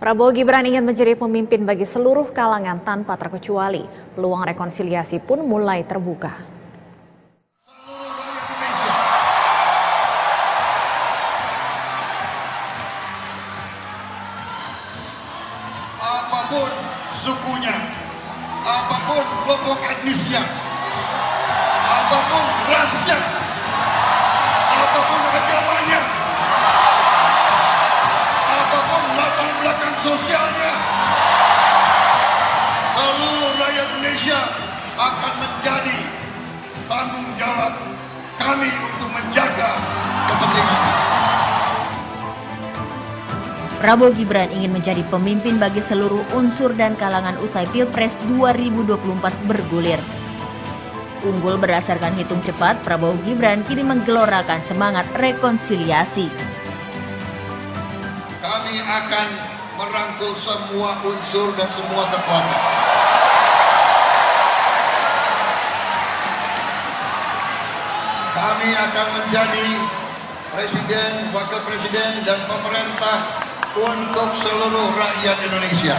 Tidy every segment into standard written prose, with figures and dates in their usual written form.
Prabowo Gibran ingin menjadi pemimpin bagi seluruh kalangan tanpa terkecuali. Peluang rekonsiliasi pun mulai terbuka. Apapun sukunya, apapun kelompok etnisnya, apapun rasnya, apapun agamanya, apapun latar belakang sosialnya, seluruh rakyat Indonesia akan menjadi tanggung jawab kami untuk menjaga kepentingan. Prabowo Gibran ingin menjadi pemimpin bagi seluruh unsur dan kalangan usai Pilpres 2024 bergulir. Unggul berdasarkan hitung cepat, Prabowo Gibran kini menggelorakan semangat rekonsiliasi. Kami akan merangkul semua unsur dan semua kekuatan. Kami akan menjadi presiden, wakil presiden, dan pemerintah untuk seluruh rakyat Indonesia.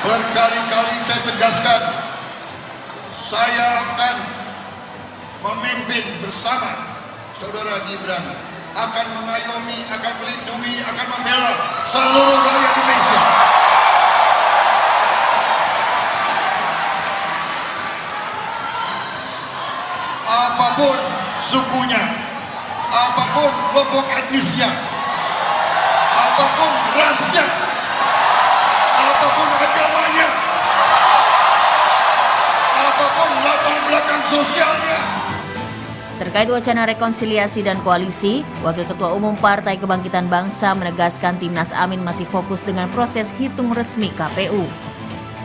Berkali-kali saya tegaskan, saya akan memimpin bersama Saudara Gibran, akan mengayomi, akan melindungi, akan membela seluruh rakyat Indonesia. Apapun sukunya, apapun kelompok etnisnya, apapun rasnya, apapun agamanya, apapun latar belakang sosialnya. Terkait wacana rekonsiliasi dan koalisi, Wakil Ketua Umum Partai Kebangkitan Bangsa menegaskan Timnas Amin masih fokus dengan proses hitung resmi KPU.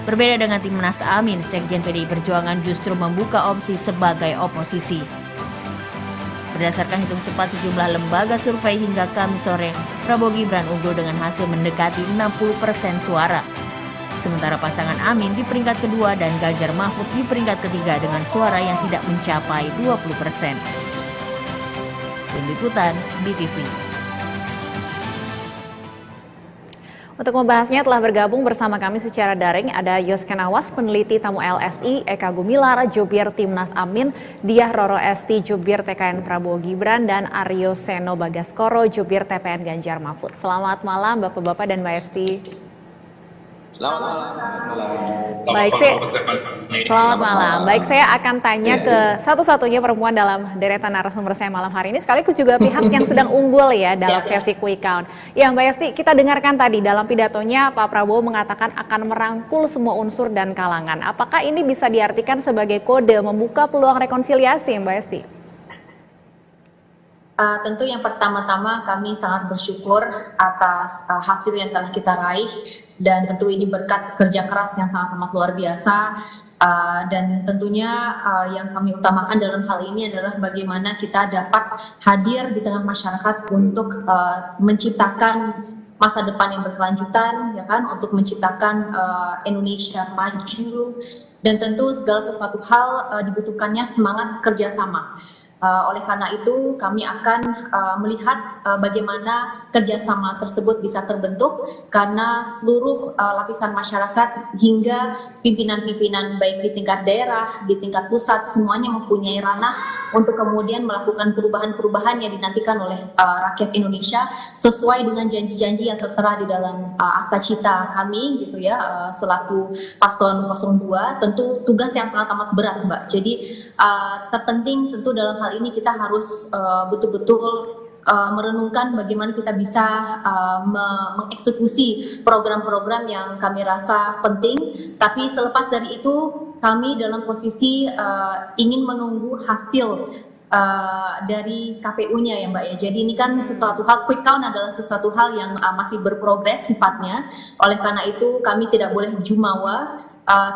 Berbeda dengan Timnas Amin, Sekjen PDI Perjuangan justru membuka opsi sebagai oposisi. Berdasarkan hitung cepat sejumlah lembaga survei hingga Kamis sore, Prabowo Gibran unggul dengan hasil mendekati 60% suara. Sementara pasangan Amin di peringkat kedua dan Ganjar Mahfud di peringkat ketiga dengan suara yang tidak mencapai 20%. Tim Liputan BTV. Untuk membahasnya telah bergabung bersama kami secara daring ada Yosken Awas, peneliti tamu LSI, Eka Gumilar, jubir Timnas Amin, Diah Roro Esti, jubir TKN Prabowo Gibran, dan Aryo Seno Bagaskoro, jubir TPN Ganjar Mahfud. Selamat malam Bapak-Bapak dan Mbak Esti. Selamat malam. Selamat malam. Baik, saya akan tanya ke satu-satunya perempuan dalam deretan narasumber saya malam hari ini, sekaligus juga pihak yang sedang unggul ya dalam versi quick count. Ya Mbak Esti, kita dengarkan tadi dalam pidatonya Pak Prabowo mengatakan akan merangkul semua unsur dan kalangan. Apakah ini bisa diartikan sebagai kode membuka peluang rekonsiliasi Mbak Esti? Tentu yang pertama-tama kami sangat bersyukur atas hasil yang telah kita raih, dan tentu ini berkat kerja keras yang sangat-sangat luar biasa, dan tentunya yang kami utamakan dalam hal ini adalah bagaimana kita dapat hadir di tengah masyarakat untuk menciptakan masa depan yang berkelanjutan, ya kan, untuk menciptakan Indonesia maju, dan tentu segala sesuatu hal dibutuhkannya semangat kerjasama. Oleh karena itu kami akan melihat bagaimana kerjasama tersebut bisa terbentuk, karena seluruh lapisan masyarakat hingga pimpinan-pimpinan baik di tingkat daerah, di tingkat pusat, semuanya mempunyai ranah untuk kemudian melakukan perubahan-perubahan yang dinantikan oleh rakyat Indonesia sesuai dengan janji-janji yang tertera di dalam Asta Cita kami gitu ya, selaku paslon 02. Tentu tugas yang sangat amat berat Mbak. Jadi terpenting tentu dalam hal ini kita harus betul-betul merenungkan bagaimana kita bisa mengeksekusi program-program yang kami rasa penting. Tapi selepas dari itu kami dalam posisi ingin menunggu hasil dari KPU-nya ya Mbak ya. Jadi ini kan sesuatu hal, quick count adalah sesuatu hal yang masih berprogres sifatnya. Oleh karena itu kami tidak boleh jumawa,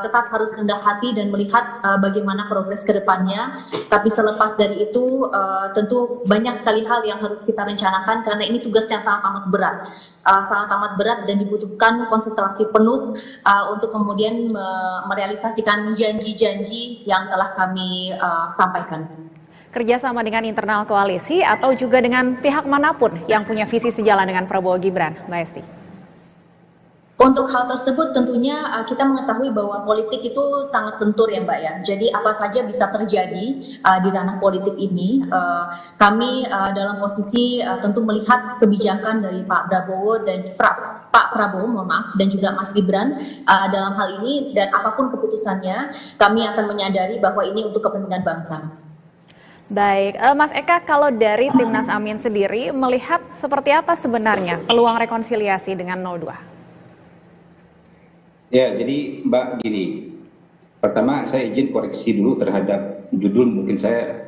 tetap harus rendah hati dan melihat bagaimana progres ke depannya. Tapi selepas dari itu tentu banyak sekali hal yang harus kita rencanakan, karena ini tugas yang sangat amat berat. Sangat amat berat dan dibutuhkan konsentrasi penuh untuk kemudian merealisasikan janji-janji yang telah kami sampaikan. kerjasama dengan internal koalisi atau juga dengan pihak manapun yang punya visi sejalan dengan Prabowo Gibran, Mbak Esti? Untuk hal tersebut tentunya kita mengetahui bahwa politik itu sangat lentur ya Mbak ya. Jadi apa saja bisa terjadi di ranah politik ini. Kami dalam posisi tentu melihat kebijakan dari Pak Prabowo dan Pak Prabowo, mohon maaf, dan juga Mas Gibran dalam hal ini, dan apapun keputusannya kami akan menyadari bahwa ini untuk kepentingan bangsa. Baik, Mas Eka, kalau dari Timnas Amin sendiri melihat seperti apa sebenarnya peluang rekonsiliasi dengan 02? Ya, jadi Mbak gini, pertama saya izin koreksi dulu terhadap judul, mungkin saya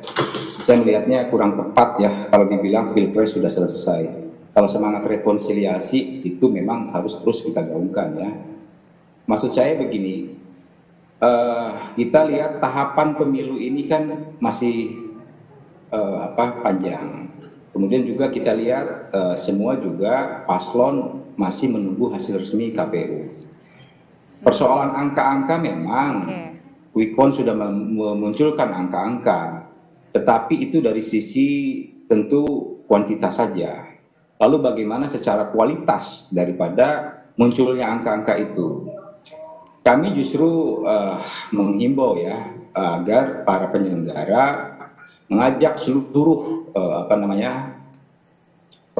melihatnya kurang tepat ya kalau dibilang Pilpres sudah selesai. Kalau semangat rekonsiliasi itu memang harus terus kita gaungkan ya. Maksud saya begini, kita lihat tahapan pemilu ini kan masih panjang. Kemudian juga kita lihat semua juga paslon masih menunggu hasil resmi KPU. Persoalan angka-angka memang Quick Count sudah memunculkan angka-angka, tetapi itu dari sisi tentu kuantitas saja. Lalu bagaimana secara kualitas daripada munculnya angka-angka itu? Kami justru menghimbau ya agar para penyelenggara mengajak seluruh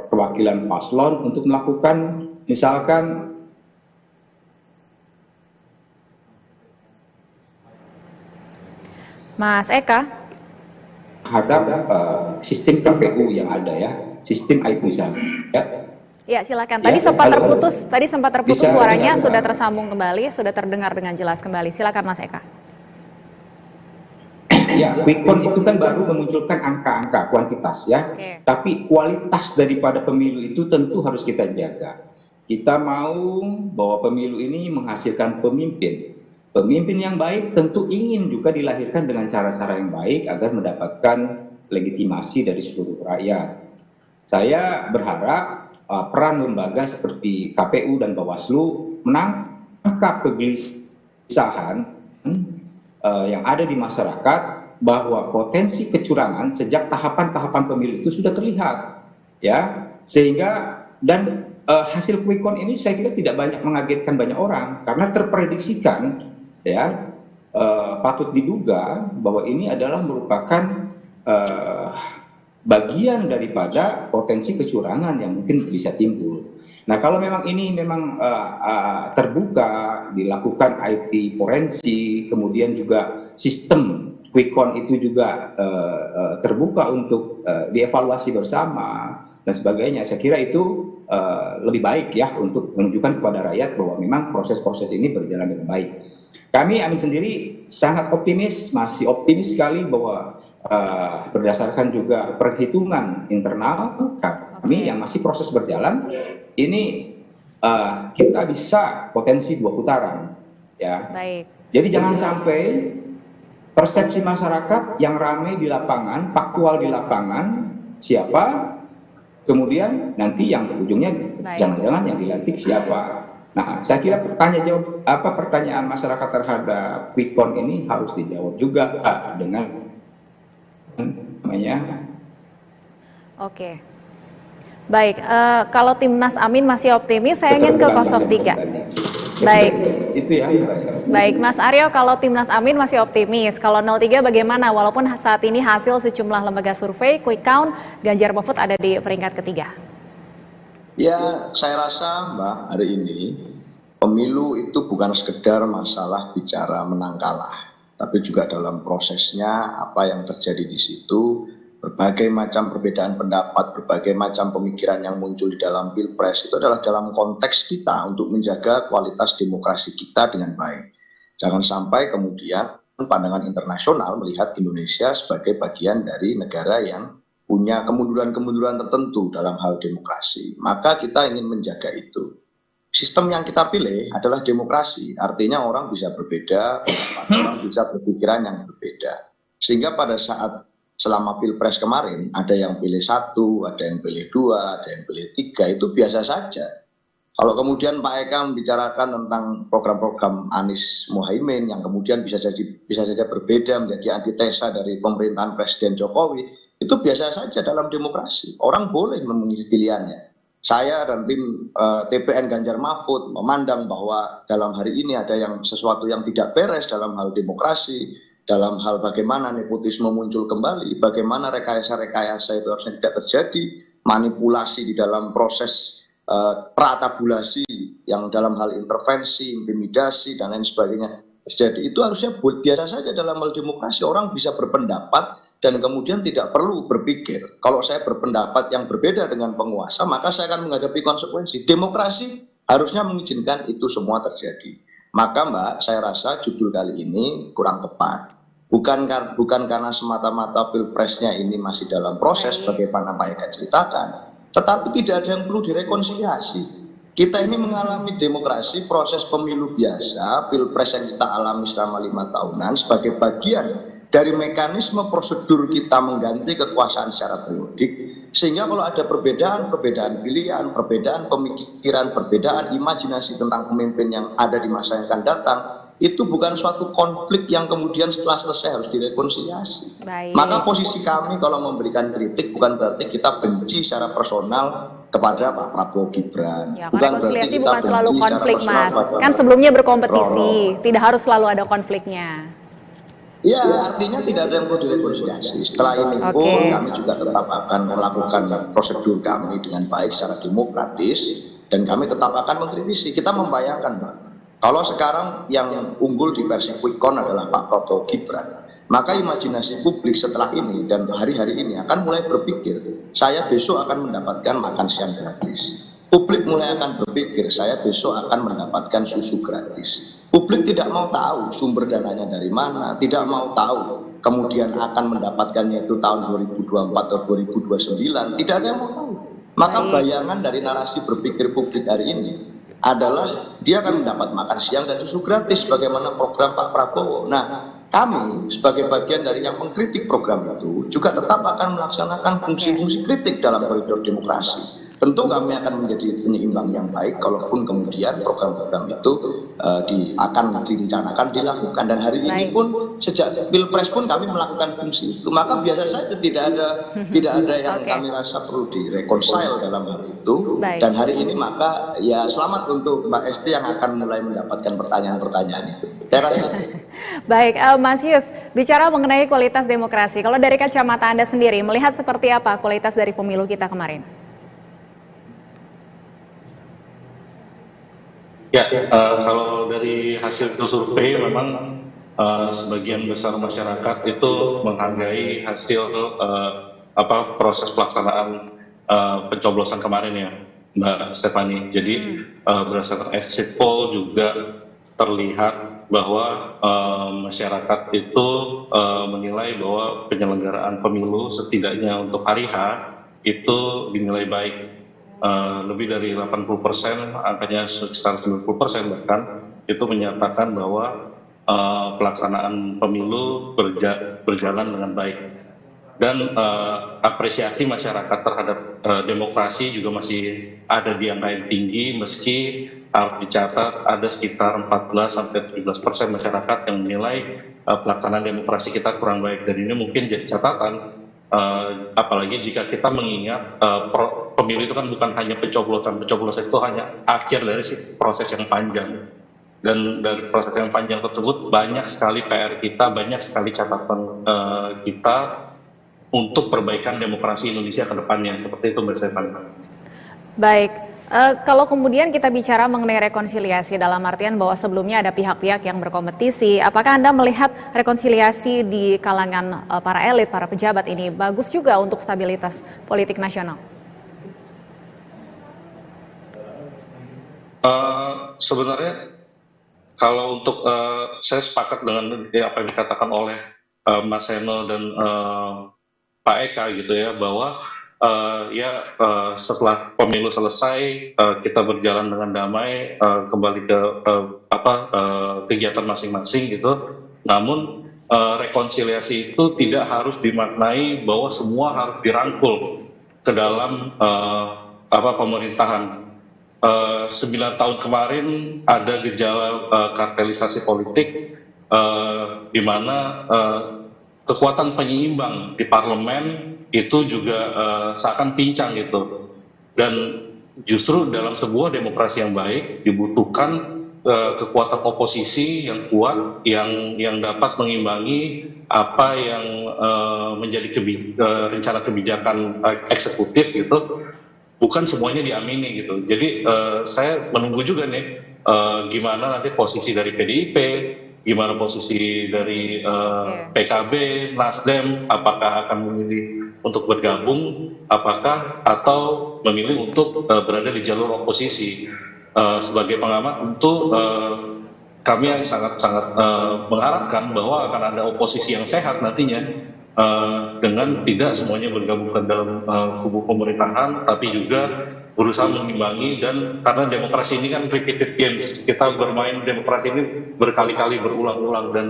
perwakilan paslon untuk melakukan misalkan Mas Eka? Terhadap sistem KPU yang ada ya, sistem iPusan. Ya silakan. Tadi sempat terputus suaranya, sudah tersambung kembali, sudah terdengar dengan jelas kembali. Silakan Mas Eka. Ya, Quick Count itu kan baru memunculkan angka-angka kuantitas ya, tapi kualitas daripada pemilu itu tentu harus kita jaga. Kita mau bahwa pemilu ini menghasilkan pemimpin. Pemimpin yang baik tentu ingin juga dilahirkan dengan cara-cara yang baik agar mendapatkan legitimasi dari seluruh rakyat. Saya berharap peran lembaga seperti KPU dan Bawaslu menangkap kegelisahan yang ada di masyarakat bahwa potensi kecurangan sejak tahapan-tahapan pemilu itu sudah terlihat, ya, sehingga dan hasil quick count ini saya kira tidak banyak mengagetkan banyak orang karena terprediksikan. Ya, patut diduga bahwa ini adalah merupakan bagian daripada potensi kecurangan yang mungkin bisa timbul. Nah, kalau memang ini terbuka, dilakukan IT forensik, kemudian juga sistem quick count itu juga terbuka untuk dievaluasi bersama dan sebagainya, saya kira itu lebih baik ya untuk menunjukkan kepada rakyat bahwa memang proses-proses ini berjalan dengan baik. Kami Amin sendiri sangat optimis, masih optimis sekali bahwa berdasarkan juga perhitungan internal kami yang masih proses berjalan, ini kita bisa potensi 2 putaran, ya. Baik. Jadi jangan sampai persepsi masyarakat yang ramai di lapangan, faktual di lapangan, siapa, kemudian nanti yang ujungnya jangan-jangan yang dilantik siapa. Nah, saya kira pertanyaan masyarakat terhadap quick count ini harus dijawab juga dengan namanya. Oke. Baik, kalau Timnas Amin masih optimis, saya ingin ke 03. Baik. Itu ya. Baik, Mas Aryo, kalau Timnas Amin masih optimis. Kalau 03 bagaimana? Walaupun saat ini hasil sejumlah lembaga survei quick count Ganjar Mahfud ada di peringkat ketiga. Ya, saya rasa Mbak, hari ini pemilu itu bukan sekedar masalah bicara menang kalah, tapi juga dalam prosesnya apa yang terjadi di situ, berbagai macam perbedaan pendapat, berbagai macam pemikiran yang muncul di dalam Pilpres itu adalah dalam konteks kita untuk menjaga kualitas demokrasi kita dengan baik. Jangan sampai kemudian pandangan internasional melihat Indonesia sebagai bagian dari negara yang punya kemunduran-kemunduran tertentu dalam hal demokrasi. Maka kita ingin menjaga itu. Sistem yang kita pilih adalah demokrasi, artinya orang bisa berbeda, orang bisa berpikiran yang berbeda. Sehingga pada saat selama Pilpres kemarin, ada yang pilih 1, ada yang pilih 2, ada yang pilih 3, itu biasa saja. Kalau kemudian Pak Eka membicarakan tentang program-program Anies Mohaimin yang kemudian bisa saja berbeda menjadi antitesa dari pemerintahan Presiden Jokowi, itu biasa saja dalam demokrasi. Orang boleh memilih pilihannya. Saya dan tim TPN Ganjar Mahfud memandang bahwa dalam hari ini ada sesuatu yang tidak beres dalam hal demokrasi, dalam hal bagaimana nepotisme muncul kembali, bagaimana rekayasa-rekayasa itu harusnya tidak terjadi, manipulasi di dalam proses pratabulasi yang dalam hal intervensi, intimidasi dan lain sebagainya terjadi. Itu harusnya biasa saja dalam hal demokrasi. Orang bisa berpendapat dan kemudian tidak perlu berpikir. Kalau saya berpendapat yang berbeda dengan penguasa, maka saya akan menghadapi konsekuensi. Demokrasi harusnya mengizinkan itu semua terjadi. Maka Mbak, saya rasa judul kali ini kurang tepat. Bukan karena semata-mata pilpresnya ini masih dalam proses bagaimana Pak Eka ceritakan, tetapi tidak ada yang perlu direkonsiliasi. Kita ini mengalami demokrasi, proses pemilu biasa, pilpres yang kita alami selama 5 tahunan sebagai bagian dari mekanisme prosedur kita mengganti kekuasaan secara periodik. Sehingga kalau ada perbedaan pilihan, perbedaan pemikiran, perbedaan imajinasi tentang pemimpin yang ada di masa yang akan datang, itu bukan suatu konflik yang kemudian setelah selesai harus direkonsiliasi. Baik. Maka posisi kami kalau memberikan kritik bukan berarti kita benci secara personal kepada Pak Prabowo Gibran. Ya, bukan berarti kita bukan selalu benci konflik, secara personal Mas. kepada Kan sebelumnya berkompetisi, Roro. tidak harus selalu ada konfliknya. Ya, artinya tidak ada yang perlu direkonsiliasi. Setelah ini pun kami juga tetap akan melakukan prosedur kami dengan baik secara demokratis dan kami tetap akan mengkritisi. Kita membayangkan, Pak, kalau sekarang yang unggul di versi quick count adalah Pak Prabowo Gibran, maka imajinasi publik setelah ini dan hari-hari ini akan mulai berpikir, saya besok akan mendapatkan makan siang gratis. Publik mulai akan berpikir, saya besok akan mendapatkan susu gratis. Publik tidak mau tahu sumber dananya dari mana, tidak mau tahu kemudian akan mendapatkannya itu tahun 2024 atau 2029, tidak ada yang mau tahu. Maka bayangan dari narasi berpikir publik hari ini adalah dia akan mendapat makan siang dan susu gratis bagaimana program Pak Prabowo. Nah, kami sebagai bagian dari yang mengkritik program itu juga tetap akan melaksanakan fungsi-fungsi kritik dalam koridor demokrasi. Tentu kami akan menjadi penyeimbang yang baik kalaupun kemudian program-program itu akan direncanakan dilakukan, dan hari ini pun sejak Pilpres pun kami melakukan fungsi itu. Maka biasa saja tidak ada yang kami rasa perlu direkonsile dalam hal itu. Dan hari ini maka ya selamat untuk Mbak Esti yang akan mulai mendapatkan pertanyaan-pertanyaan itu. Baik, Mas Yus, bicara mengenai kualitas demokrasi, kalau dari kacamata Anda sendiri melihat seperti apa kualitas dari pemilu kita kemarin? Ya, kalau dari hasil survei memang sebagian besar masyarakat itu menghargai hasil proses pelaksanaan pencoblosan kemarin ya, Mbak Stefani. Jadi berdasarkan exit poll juga terlihat bahwa masyarakat itu menilai bahwa penyelenggaraan pemilu setidaknya untuk hari H itu dinilai baik. Lebih dari 80%, angkanya sekitar 90% bahkan, itu menyatakan bahwa pelaksanaan pemilu berjalan dengan baik. Dan apresiasi masyarakat terhadap demokrasi juga masih ada di angka yang tinggi, meski harus dicatat ada sekitar 14-17% masyarakat yang menilai pelaksanaan demokrasi kita kurang baik. Dan ini mungkin jadi catatan, apalagi jika kita mengingat pemilu itu kan bukan hanya pencoblosan itu hanya akhir dari proses yang panjang, dan dari proses yang panjang tersebut banyak sekali PR kita, banyak sekali catatan kita untuk perbaikan demokrasi Indonesia ke depannya, seperti itu Mbak Stefan. Baik. Kalau kemudian kita bicara mengenai rekonsiliasi dalam artian bahwa sebelumnya ada pihak-pihak yang berkompetisi, apakah Anda melihat rekonsiliasi di kalangan para elit, para pejabat ini bagus juga untuk stabilitas politik nasional? Sebenarnya kalau untuk saya sepakat dengan apa yang dikatakan oleh Mas Seno dan Pak Eka gitu ya, bahwa setelah pemilu selesai kita berjalan dengan damai kembali ke kegiatan masing-masing gitu. Namun rekonsiliasi itu tidak harus dimaknai bahwa semua harus dirangkul ke dalam pemerintahan. 9 tahun kemarin ada gejala kartelisasi politik di mana kekuatan penyeimbang di parlemen itu juga seakan pincang gitu. Dan justru dalam sebuah demokrasi yang baik dibutuhkan kekuatan oposisi yang kuat yang dapat mengimbangi apa yang menjadi rencana kebijakan eksekutif gitu. Bukan semuanya diamini gitu. Jadi saya menunggu juga nih gimana nanti posisi dari PDIP, gimana posisi dari PKB, Nasdem, apakah akan memilih untuk bergabung, atau memilih untuk berada di jalur oposisi. Sebagai pengamat tentu kami yang sangat mengharapkan bahwa akan ada oposisi yang sehat nantinya, dengan tidak semuanya bergabung ke dalam kubu pemerintahan, tapi juga berusaha mengimbangi. Dan karena demokrasi ini kan repeated games, kita bermain demokrasi ini berkali-kali berulang-ulang, dan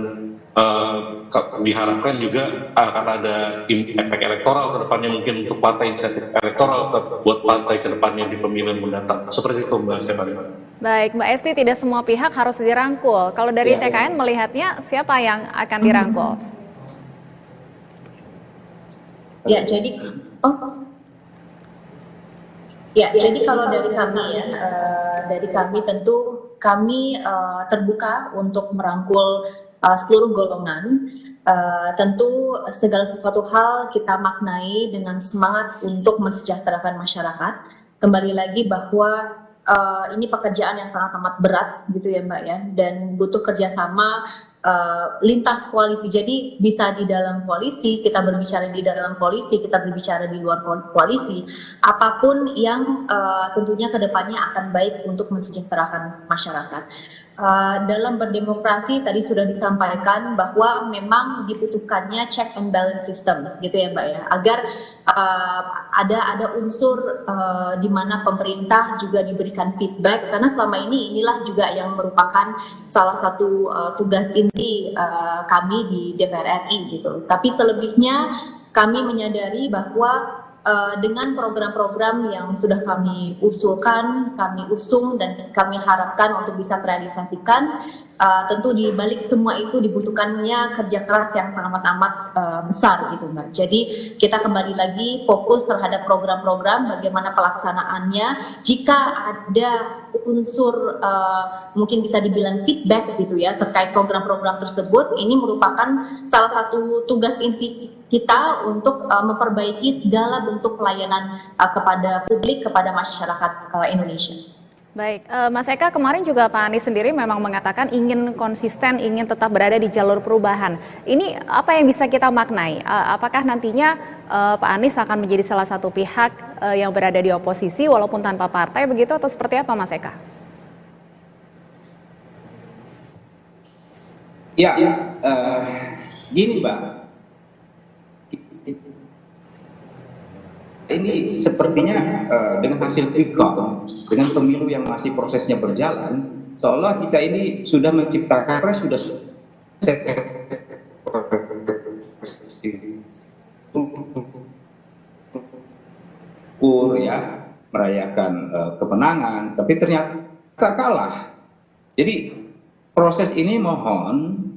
diharapkan juga akan ada efek elektoral ke depannya, mungkin untuk partai insentif elektoral buat partai ke depannya di pemilihan mendatang. Seperti itu Mbak Stephanie. Baik, Mbak Esti, tidak semua pihak harus dirangkul. Kalau dari TKN melihatnya siapa yang akan dirangkul? Ya, jadi jadi kalau dari kami tentu kami terbuka untuk merangkul seluruh golongan. Tentu segala sesuatu hal kita maknai dengan semangat untuk mensejahterakan masyarakat. Kembali lagi bahwa ini pekerjaan yang sangat amat berat gitu ya Mbak ya, dan butuh kerjasama lintas koalisi. Jadi bisa di dalam koalisi, kita berbicara di dalam koalisi, kita berbicara di luar koalisi, apapun yang tentunya kedepannya akan baik untuk mensejahterakan masyarakat. Dalam berdemokrasi tadi sudah disampaikan bahwa memang dibutuhkannya check and balance system gitu ya Mbak ya, agar ada unsur di mana pemerintah juga diberikan feedback, karena selama inilah juga yang merupakan salah satu tugas inti kami di DPR RI gitu. Tapi selebihnya kami menyadari bahwa dengan program-program yang sudah kami usulkan, kami usung dan kami harapkan untuk bisa terrealisasikan, tentu di balik semua itu dibutuhkannya kerja keras yang sangat amat besar gitu Mbak. Jadi kita kembali lagi fokus terhadap program-program, bagaimana pelaksanaannya. Jika ada unsur mungkin bisa dibilang feedback gitu ya terkait program-program tersebut, ini merupakan salah satu tugas inti kita untuk memperbaiki segala bentuk pelayanan kepada publik, kepada masyarakat Indonesia. Baik, Mas Eka, kemarin juga Pak Anies sendiri memang mengatakan ingin konsisten, ingin tetap berada di jalur perubahan. Ini apa yang bisa kita maknai? Apakah nantinya Pak Anies akan menjadi salah satu pihak yang berada di oposisi walaupun tanpa partai begitu, atau seperti apa Mas Eka? Ya, gini Mbak. Ini sepertinya dengan hasil quick count, dengan pemilu yang masih prosesnya berjalan, seolah kita ini sudah menciptakan sudah ya merayakan kemenangan, tapi ternyata kalah. Jadi proses ini mohon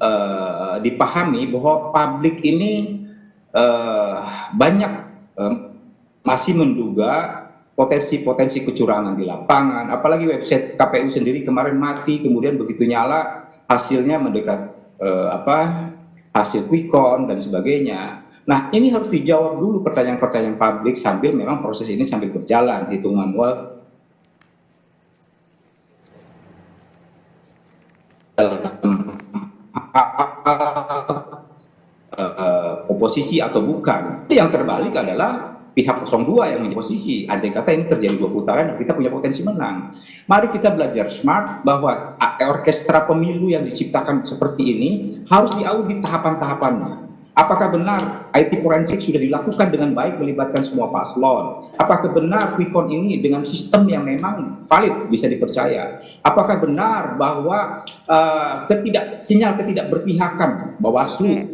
dipahami bahwa publik ini banyak masih menduga potensi-potensi kecurangan di lapangan, apalagi website KPU sendiri kemarin mati, kemudian begitu nyala hasilnya mendekat hasil quick count dan sebagainya. Nah, ini harus dijawab dulu pertanyaan-pertanyaan publik sambil memang proses ini sambil berjalan, hitungan manual oposisi atau bukan. Yang terbalik adalah pihak 02 yang menjadi posisi. Andai kata ini terjadi 2 putaran dan kita punya potensi menang. Mari kita belajar smart bahwa orkestra pemilu yang diciptakan seperti ini harus diaudit tahapan-tahapannya. Apakah benar IT forensik sudah dilakukan dengan baik melibatkan semua paslon? Apakah benar quick count ini dengan sistem yang memang valid bisa dipercaya? Apakah benar bahwa sinyal ketidakberpihakan Bawaslu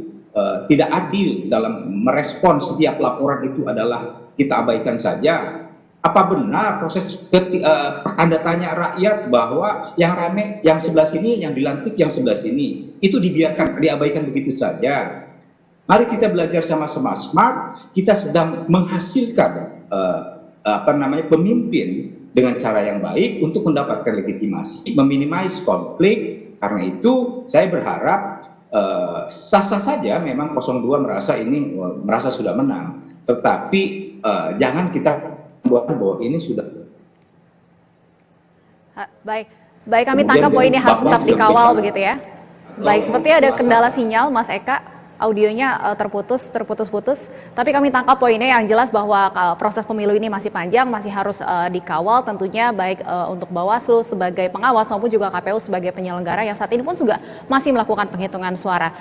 tidak adil dalam merespons setiap laporan itu adalah kita abaikan saja? apa benar proses tanda tanya rakyat bahwa yang rame yang sebelah sini, yang dilantik yang sebelah sini, itu diabaikan begitu saja. Mari kita belajar sama-sama smart. Kita sedang menghasilkan pemimpin dengan cara yang baik untuk mendapatkan legitimasi, meminimais konflik. Karena itu saya berharap sah-sah saja memang 02 merasa sudah menang, tetapi jangan kita buat bahwa ini sudah baik kami tangkap poin ini harus tetap dikawal begitu ya. Baik, seperti ada kendala sinyal Mas Eka, audionya terputus-putus, tapi kami tangkap poinnya yang jelas bahwa proses pemilu ini masih panjang, masih harus dikawal tentunya, baik untuk Bawaslu sebagai pengawas maupun juga KPU sebagai penyelenggara yang saat ini pun juga masih melakukan penghitungan suara.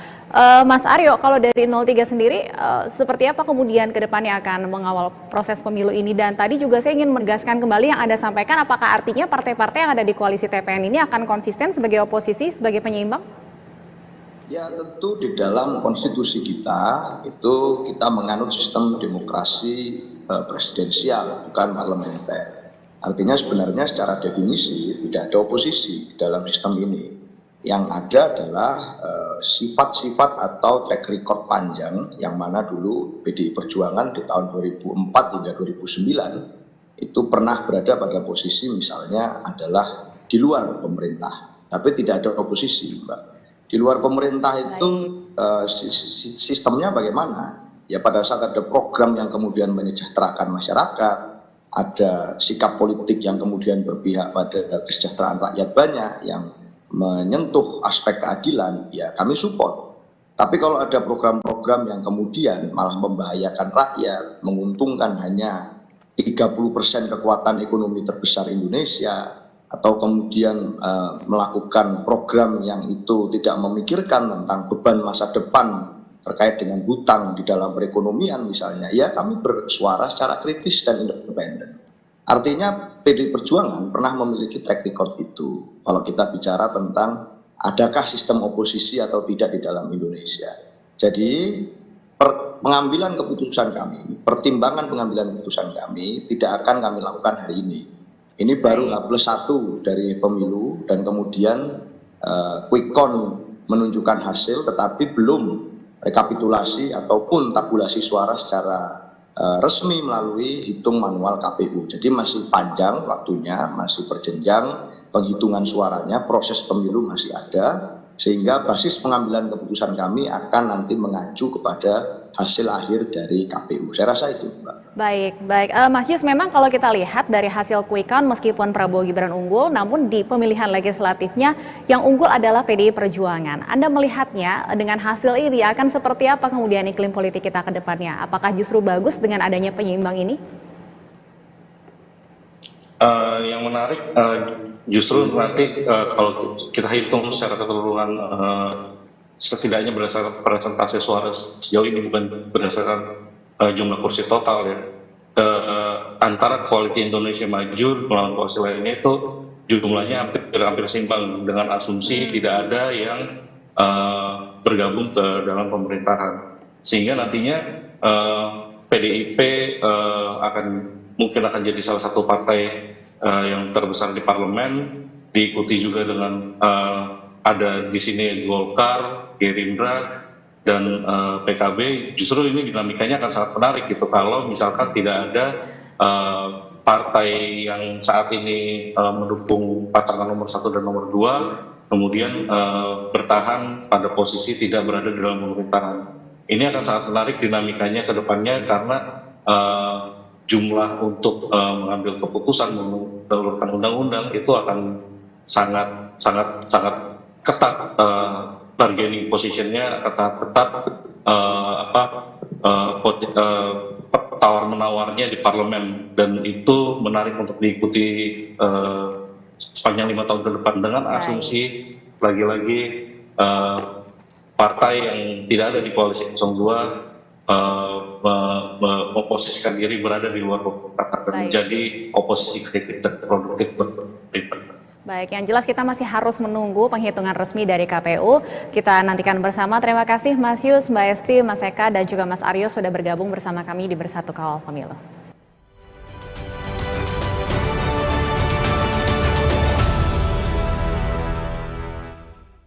Mas Aryo, kalau dari 03 sendiri seperti apa kemudian ke depannya akan mengawal proses pemilu ini? Dan tadi juga saya ingin menegaskan kembali yang Anda sampaikan, apakah artinya partai-partai yang ada di koalisi TPN ini akan konsisten sebagai oposisi, sebagai penyeimbang? Ya, tentu di dalam konstitusi kita itu kita menganut sistem demokrasi presidensial, bukan parlementer. Artinya sebenarnya secara definisi tidak ada oposisi di dalam sistem ini. Yang ada adalah sifat-sifat atau track record panjang yang mana dulu PDI Perjuangan di tahun 2004 hingga 2009 itu pernah berada pada posisi misalnya adalah di luar pemerintah, tapi tidak ada oposisi, Mbak. Di luar pemerintah itu sistemnya bagaimana? Ya pada saat ada program yang kemudian menyejahterakan masyarakat, ada sikap politik yang kemudian berpihak pada kesejahteraan rakyat banyak, yang menyentuh aspek keadilan, ya kami support. Tapi kalau ada program-program yang kemudian malah membahayakan rakyat, menguntungkan hanya 30% kekuatan ekonomi terbesar Indonesia, atau kemudian melakukan program yang itu tidak memikirkan tentang beban masa depan terkait dengan hutang di dalam perekonomian misalnya, ya kami bersuara secara kritis dan independen. Artinya PDI Perjuangan pernah memiliki track record itu kalau kita bicara tentang adakah sistem oposisi atau tidak di dalam Indonesia. Jadi pengambilan keputusan kami, pertimbangan pengambilan keputusan kami tidak akan kami lakukan hari ini. Ini baru H+1 dari pemilu dan kemudian quick count menunjukkan hasil tetapi belum rekapitulasi ataupun tabulasi suara secara resmi melalui hitung manual KPU. Jadi masih panjang waktunya, masih berjenjang penghitungan suaranya, proses pemilu masih ada, sehingga basis pengambilan keputusan kami akan nanti mengacu kepada hasil akhir dari KPU. Saya rasa itu, Mbak. Baik. Mas Yus, memang kalau kita lihat dari hasil quick count meskipun Prabowo Gibran unggul, namun di pemilihan legislatifnya yang unggul adalah PDI Perjuangan. Anda melihatnya dengan hasil ini akan seperti apa kemudian iklim politik kita ke depannya? Apakah justru bagus dengan adanya penyeimbang ini? Yang menarik justru nanti kalau kita hitung secara keseluruhan setidaknya berdasarkan persentase suara sejauh ini, bukan berdasarkan jumlah kursi total ya, antara koalisi Indonesia Maju melawan koalisi lainnya itu jumlahnya hampir seimbang dengan asumsi tidak ada yang bergabung ke dalam pemerintahan, sehingga nantinya PDIP mungkin akan jadi salah satu partai yang terbesar di parlemen, diikuti juga dengan ada di sini Golkar, Gerindra, dan PKB. Justru ini dinamikanya akan sangat menarik gitu kalau misalkan tidak ada partai yang saat ini mendukung pasangan nomor 1 dan nomor 2 kemudian bertahan pada posisi tidak berada di dalam pemerintahan. Ini akan sangat menarik dinamikanya ke depannya karena jumlah untuk mengambil keputusan mengeluarkan undang-undang itu akan sangat ketat, bargaining positionnya ketat, tawar menawarnya di parlemen, dan itu menarik untuk diikuti sepanjang 5 tahun ke depan dengan asumsi lagi-lagi partai yang tidak ada di koalisi 02 memposisikan diri berada di luar pemerintahan dan menjadi oposisi kritik dan produktif. Baik, yang jelas kita masih harus menunggu penghitungan resmi dari KPU. Kita nantikan bersama. Terima kasih Mas Yus, Mbak Esti, Mas Eka, dan juga Mas Aryo sudah bergabung bersama kami di Bersatu Kawal Pemilu.